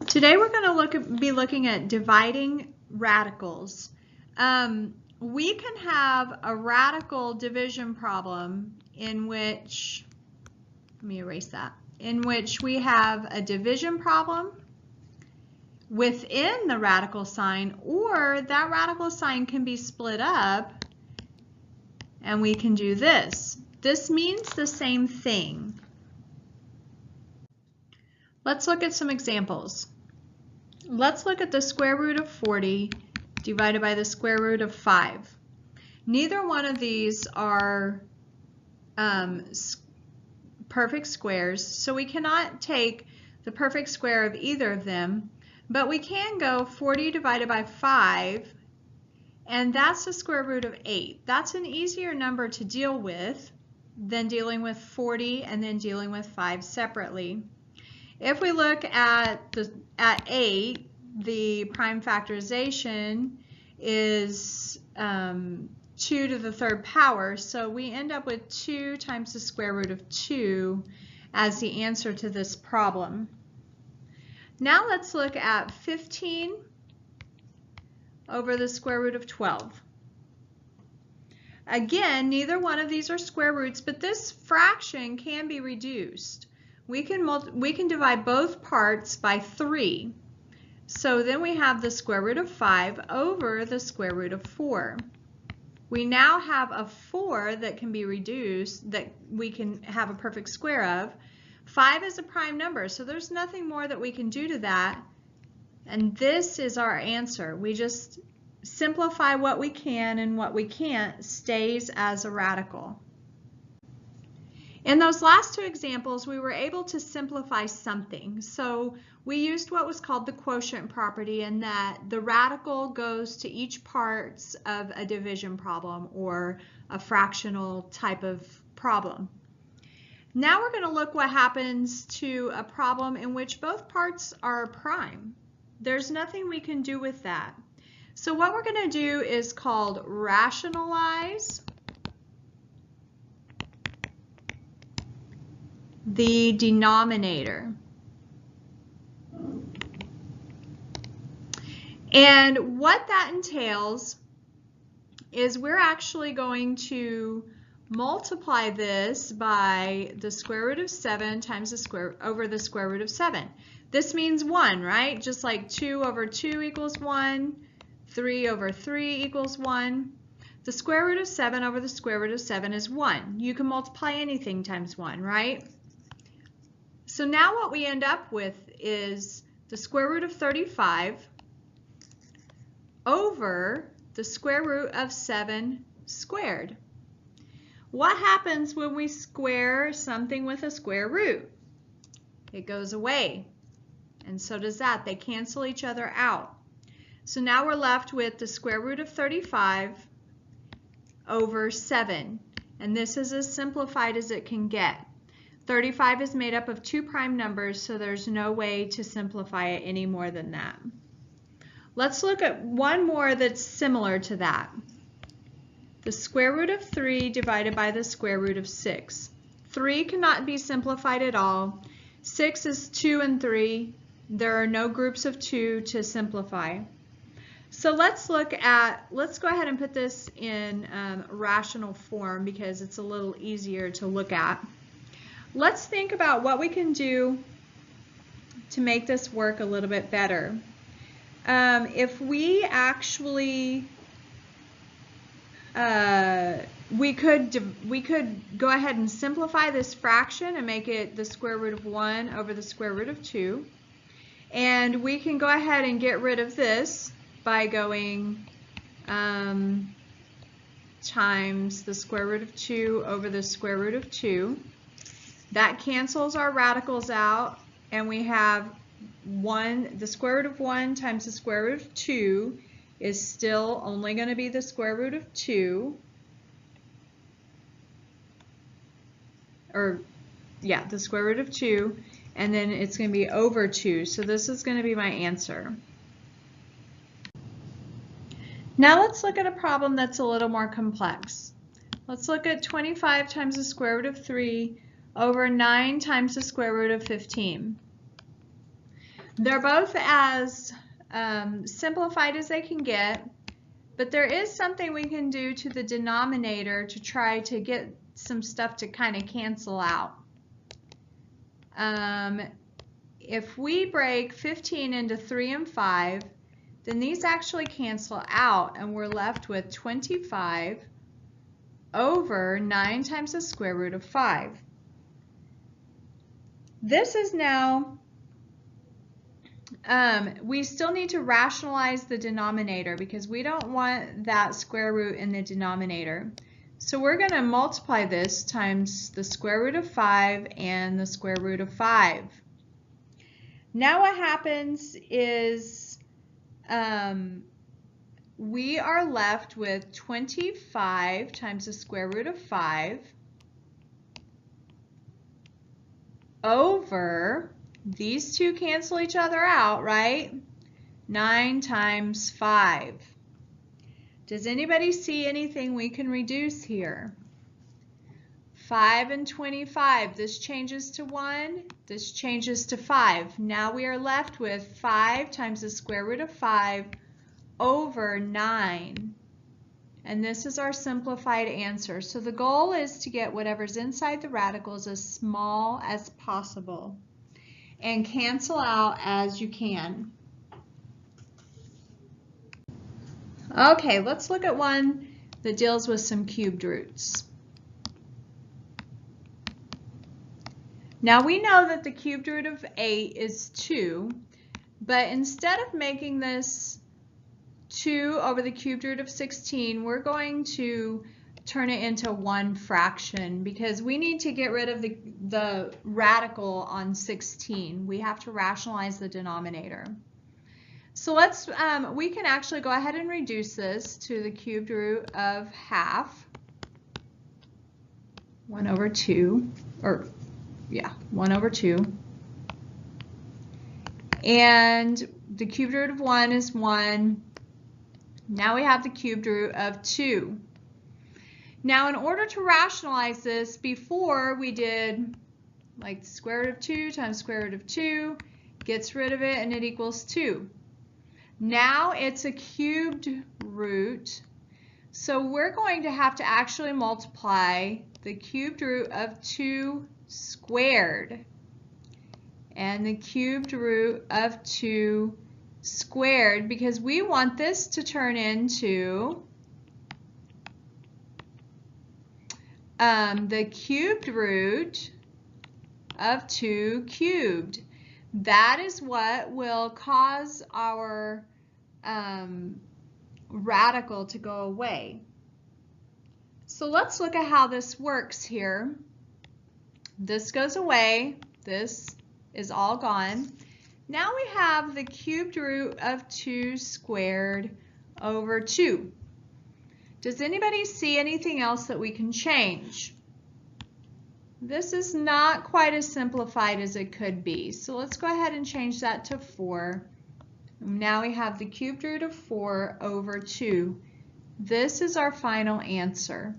Today we're going to be looking at dividing radicals. We can have a radical division problem in which, let me erase that, in which we have a division problem within the radical sign, or that radical sign can be split up and we can do this. This means the same thing. Let's look at some examples. Let's look at the square root of 40 divided by the square root of 5. Neither one of these are perfect squares, so we cannot take the perfect square of either of them, but we can go 40 divided by 5, and that's the square root of 8. That's an easier number to deal with than dealing with 40 and then dealing with 5 separately. If we look at 8, the prime factorization is 2 to the third power, so we end up with 2 times the square root of 2 as the answer to this problem. Now let's look at 15 over the square root of 12. Again, neither one of these are square roots, but this fraction can be reduced. We can divide both parts by 3. So then we have the square root of 5 over the square root of 4. We now have a 4 that can be reduced, that we can have a perfect square of. 5 is a prime number, so there's nothing more that we can do to that. And this is our answer. We just simplify what we can, and what we can't stays as a radical. In those last two examples, we were able to simplify something. So we used what was called the quotient property, in that the radical goes to each parts of a division problem or a fractional type of problem. Now we're going to look what happens to a problem in which both parts are prime. There's nothing we can do with that. So what we're going to do is called rationalize the denominator. And what that entails is we're actually going to multiply this by the square root of 7 times the square over the square root of 7. This means 1, right? Just like 2 over 2 equals 1, 3 over 3 equals 1. The square root of 7 over the square root of 7 is 1. You can multiply anything times 1, right? So now what we end up with is the square root of 35 over the square root of 7 squared. What happens when we square something with a square root? It goes away, and so does that. They cancel each other out. So now we're left with the square root of 35 over 7, and this is as simplified as it can get. 35 is made up of 2 prime numbers, so there's no way to simplify it any more than that. Let's look at one more that's similar to that. The square root of 3 divided by the square root of 6. 3 cannot be simplified at all. 6 is 2 and 3. There are no groups of 2 to simplify. So let's go ahead and put this in rational form because it's a little easier to look at. Let's think about what we can do to make this work a little bit better. If we actually, we could go ahead and simplify this fraction and make it the square root of 1 over the square root of 2. And we can go ahead and get rid of this by going times the square root of 2 over the square root of 2. That cancels our radicals out, and we have the square root of 1 times the square root of 2 is still only going to be the square root of 2. The square root of 2, and then it's going to be over 2. So this is going to be my answer. Now let's look at a problem that's a little more complex. Let's look at 25 times the square root of 3 over 9 times the square root of 15. They're both as simplified as they can get, but there is something we can do to the denominator to try to get some stuff to kind of cancel out. If we break 15 into 3 and 5, then these actually cancel out and we're left with 25 over 9 times the square root of 5. This is now, we still need to rationalize the denominator because we don't want that square root in the denominator. So we're going to multiply this times the square root of 5 and the square root of 5. Now what happens is we are left with 25 times the square root of 5 over, these two cancel each other out, right? 9 times 5. Does anybody see anything we can reduce here? 5 and 25, this changes to 1, this changes to 5. Now we are left with 5 times the square root of 5 over 9. And this is our simplified answer. So the goal is to get whatever's inside the radicals as small as possible and cancel out as you can. Okay, let's look at one that deals with some cubed roots. Now we know that the cubed root of 8 is 2, but instead of making this 2 over the cubed root of 16, we're going to turn it into one fraction because we need to get rid of the radical on 16. We have to rationalize the denominator. So we can actually go ahead and reduce this to the cubed root of half, 1 over 2, or yeah, 1 over 2. And the cubed root of 1 is 1. Now we have the cubed root of 2. Now in order to rationalize this, before we did like the square root of 2 times square root of 2, gets rid of it and it equals 2. Now it's a cubed root, so we're going to have to actually multiply the cubed root of 2 squared and the cubed root of 2 squared because we want this to turn into the cubed root of 2 cubed. That is what will cause our radical to go away. So let's look at how this works here. This goes away. This is all gone. Now we have the cubed root of 2 squared over 2. Does anybody see anything else that we can change? This is not quite as simplified as it could be. So let's go ahead and change that to 4. Now we have the cubed root of 4 over 2. This is our final answer.